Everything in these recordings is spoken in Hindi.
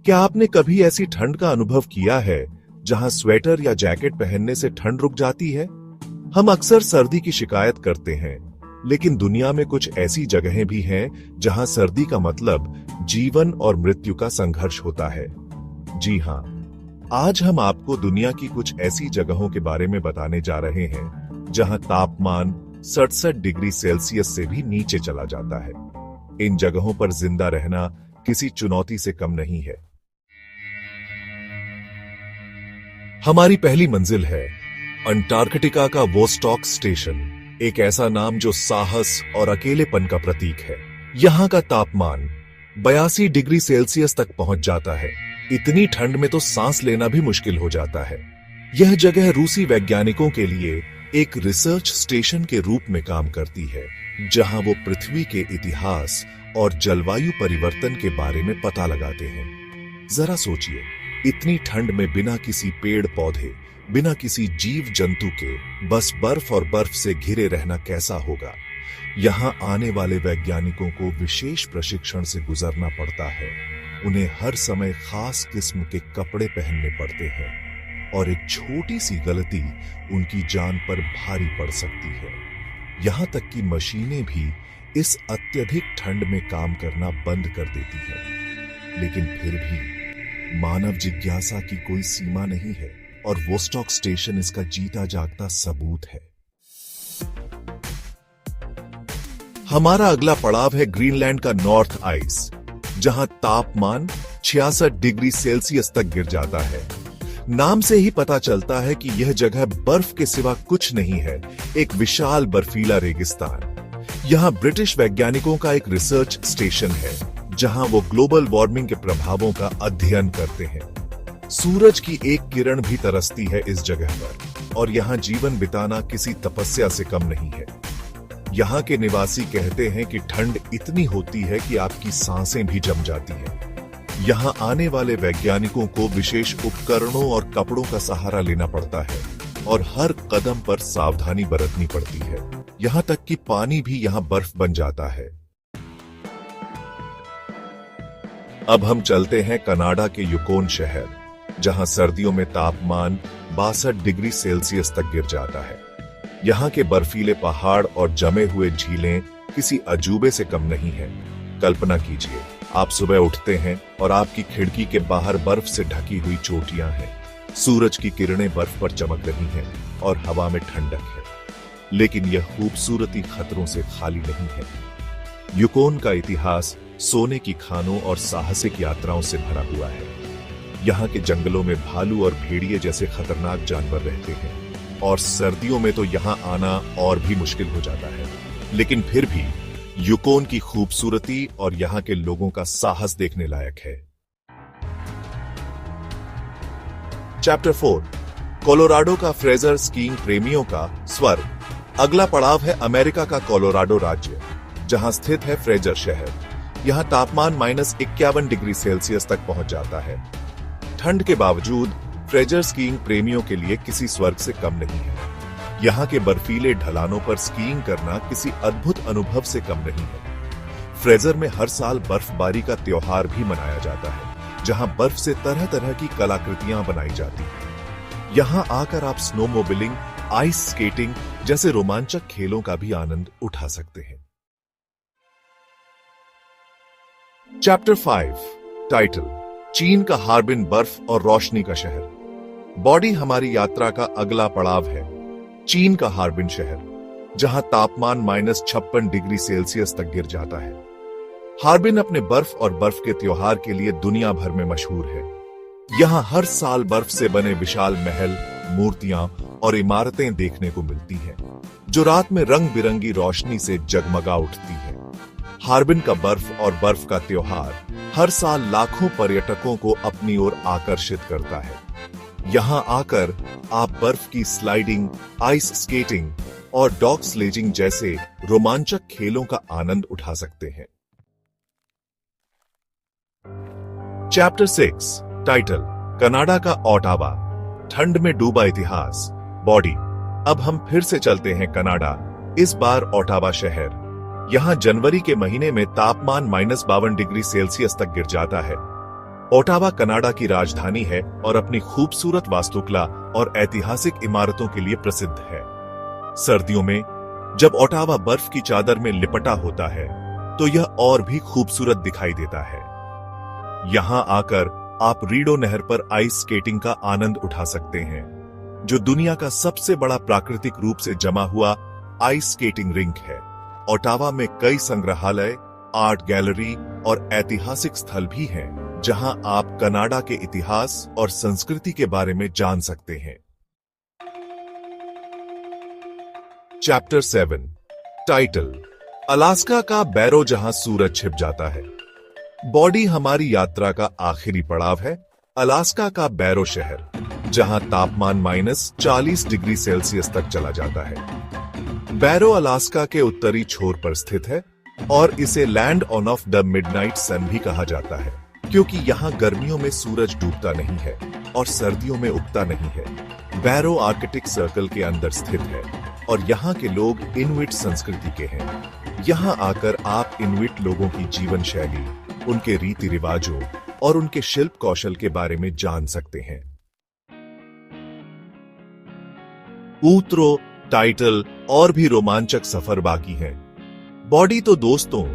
क्या आपने कभी ऐसी ठंड का अनुभव किया है जहां स्वेटर या जैकेट पहनने से ठंड रुक जाती है? हम अक्सर सर्दी की शिकायत करते हैं, लेकिन दुनिया में कुछ ऐसी जगहें भी हैं जहां सर्दी का मतलब जीवन और मृत्यु का संघर्ष होता है। जी हां, आज हम आपको दुनिया की कुछ ऐसी जगहों के बारे में बताने जा रहे हैं जहां तापमान 67 डिग्री सेल्सियस से भी नीचे चला जाता है। इन जगहों पर जिंदा रहना किसी चुनौती से कम नहीं है। हमारी पहली मंजिल है अंटार्कटिका का वोस्टॉक स्टेशन, एक ऐसा नाम जो साहस और अकेलेपन का प्रतीक है। यहां का तापमान 82 डिग्री सेल्सियस तक पहुंच जाता है। इतनी ठंड में तो सांस लेना भी मुश्किल हो जाता है। यह जगह रूसी वैज्ञानिकों के लिए एक रिसर्च स्टेशन के रूप में काम करती है, जहां वो पृथ्वी के इतिहास और जलवायु परिवर्तन के बारे में पता लगाते हैं। जरा सोचिए, इतनी ठंड में बिना किसी पेड़ पौधे, बिना किसी जीव जंतु के, बस बर्फ और बर्फ से घिरे रहना कैसा होगा। यहां आने वाले वैज्ञानिकों को विशेष प्रशिक्षण से गुजरना पड़ता है। उन्हें हर समय खास किस्म के कपड़े पहनने पड़ते हैं और एक छोटी सी गलती उनकी जान पर भारी पड़ सकती है। यहां तक कि मशीनें भी इस अत्यधिक ठंड में काम करना बंद कर देती हैं। लेकिन फिर भी मानव जिज्ञासा की कोई सीमा नहीं है और वोस्टॉक स्टेशन इसका जीता जागता सबूत है। हमारा अगला पड़ाव है ग्रीनलैंड का नॉर्थ आइस, जहां तापमान 66 डिग्री सेल्सियस तक गिर जाता है। नाम से ही पता चलता है कि यह जगह बर्फ के सिवा कुछ नहीं है, एक विशाल बर्फीला रेगिस्तान। यहां ब्रिटिश वैज्ञानिकों का एक रिसर्च स्टेशन है, जहां वो ग्लोबल वार्मिंग के प्रभावों का अध्ययन करते हैं। सूरज की एक किरण भी तरसती है इस जगह पर, और यहां जीवन बिताना किसी तपस्या से कम नहीं है। यहां के निवासी कहते हैं कि ठंड इतनी होती है कि आपकी सांसें भी जम जाती हैं। यहां आने वाले वैज्ञानिकों को विशेष उपकरणों और कपड़ों का सहारा लेना पड़ता है और हर कदम पर सावधानी बरतनी पड़ती है। यहां तक कि पानी भी यहां बर्फ बन जाता है। अब हम चलते हैं कनाडा के यूकोन शहर, जहां सर्दियों में तापमान 62 डिग्री सेल्सियस तक गिर जाता है। यहां के बर्फीले पहाड़ और जमे हुए झीलें किसी अजूबे से कम नहीं है। कल्पना कीजिए, आप सुबह उठते हैं और आपकी खिड़की के बाहर बर्फ से ढकी हुई चोटियां हैं। सूरज की किरणें बर्फ पर चमक रही हैं और हवा में ठंडक है। लेकिन यह खूबसूरती खतरों से खाली नहीं है। यूकोन का इतिहास सोने की खानों और साहसिक यात्राओं से भरा हुआ है। यहाँ के जंगलों में भालू और भेड़िए जैसे खतरनाक जानवर रहते हैं, और सर्दियों में तो यहाँ आना और भी मुश्किल हो जाता है। लेकिन फिर भी यूकोन की खूबसूरती और यहाँ के लोगों का साहस देखने लायक है। चैप्टर 4, कोलोराडो का फ्रेजर स्कीइंग प्रेमियों का स्वर्ग। अगला पड़ाव है अमेरिका का कोलोराडो राज्य, जहां स्थित है फ्रेजर शहर। यहां तापमान -51 डिग्री सेल्सियस तक पहुंच जाता है। ठंड के बावजूद फ्रेजर स्कीइंग प्रेमियों के लिए किसी स्वर्ग से कम नहीं है। यहाँ के बर्फीले ढलानों पर स्कीइंग करना किसी अद्भुत अनुभव से कम नहीं है। फ्रेजर में हर साल बर्फबारी का त्योहार भी मनाया जाता है, जहां बर्फ से तरह तरह की कलाकृतियां बनाई जाती हैं। यहां आकर आप स्नोमोबिलिंग, आइस स्केटिंग जैसे रोमांचक खेलों का भी आनंद उठा सकते हैं। चैप्टर 5, टाइटल, चीन का हार्बिन बर्फ और रोशनी का शहर। बॉडी हमारी यात्रा का अगला पड़ाव है चीन का हार्बिन शहर, जहां तापमान -56 डिग्री सेल्सियस तक गिर जाता है। हार्बिन अपने बर्फ और बर्फ के त्योहार के लिए दुनिया भर में मशहूर है। यहां हर साल बर्फ से बने विशाल महल, मूर्तियां और इमारतें देखने को मिलती हैं, जो रात में रंग बिरंगी रोशनी से जगमगा उठती हैं। हार्बिन का बर्फ और बर्फ का त्योहार हर साल लाखों पर्यटकों को अपनी ओर आकर्षित करता है। यहां आकर आप बर्फ की स्लाइडिंग, आइस स्केटिंग और डॉग स्लेजिंग जैसे रोमांचक खेलों का आनंद उठा सकते हैं। चैप्टर 6, टाइटल, कनाडा का ओटावा, ठंड में डूबा इतिहास। बॉडी। अब हम फिर से चलते हैं कनाडा, इस बार ओटावा शहर। यहां जनवरी के महीने में तापमान -52 डिग्री सेल्सियस तक गिर जाता है। ओटावा कनाडा की राजधानी है और अपनी खूबसूरत वास्तुकला और ऐतिहासिक इमारतों के लिए प्रसिद्ध है। सर्दियों में जब ओटावा बर्फ की चादर में लिपटा होता है तो यह और भी खूबसूरत दिखाई देता है। यहां आकर आप रीडो नहर पर आइस स्केटिंग का आनंद उठा सकते हैं, जो दुनिया का सबसे बड़ा प्राकृतिक रूप से जमा हुआ आइस स्केटिंग रिंक है। ओटावा में कई संग्रहालय, आर्ट गैलरी और ऐतिहासिक स्थल भी हैं, जहां आप कनाडा के इतिहास और संस्कृति के बारे में जान सकते हैं। चैप्टर 7 टाइटल अलास्का का बैरो जहां सूरज छिप जाता है। बॉडी हमारी यात्रा का आखिरी पड़ाव है, अलास्का का बैरो शहर, जहां तापमान -40 डिग्री सेल्सियस तक चला जाता है। बैरो अलास्का के उत्तरी छोर पर स्थित है और इसे land on of the midnight sun भी कहा जाता है, क्योंकि यहाँ गर्मियों में सूरज डूबता नहीं है और सर्दियों में उगता नहीं है। बैरो आर्कटिक सर्कल के अंदर स्थित है और यहाँ के लोग इनुइट संस्कृति के हैं। यहाँ आकर आप इनुइट लोगों की जीवन शैली, उनके रीति रिवाजों और उनके शिल्प कौशल के बारे में जान सकते हैं। ऊतरो, टाइटल और भी रोमांचक सफर बाकी हैं। बॉडी तो दोस्तों,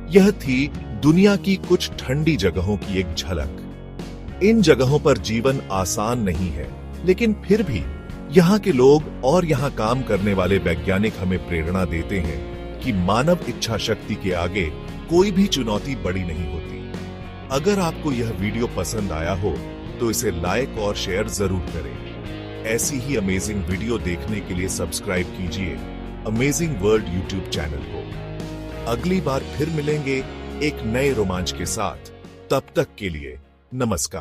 यह थी दुनिया की कुछ ठंडी जगहों की एक झलक। इन जगहों पर जीवन आसान नहीं है, लेकिन फिर भी यहाँ के लोग और यहाँ काम करने वाले वैज्ञानिक हमें प्रेरणा देते हैं कि मानव इच्छा शक्ति के आगे कोई भी चुनौती बड़ी नहीं होती। अगर आपको यह वीडियो पसंद आया हो तो इसे लाइक और शेयर जरूर करें। ऐसी ही अमेजिंग वीडियो देखने के लिए सब्सक्राइब कीजिए अमेजिंग वर्ल्ड यूट्यूब चैनल को। अगली बार फिर मिलेंगे एक नए रोमांच के साथ। तब तक के लिए नमस्कार।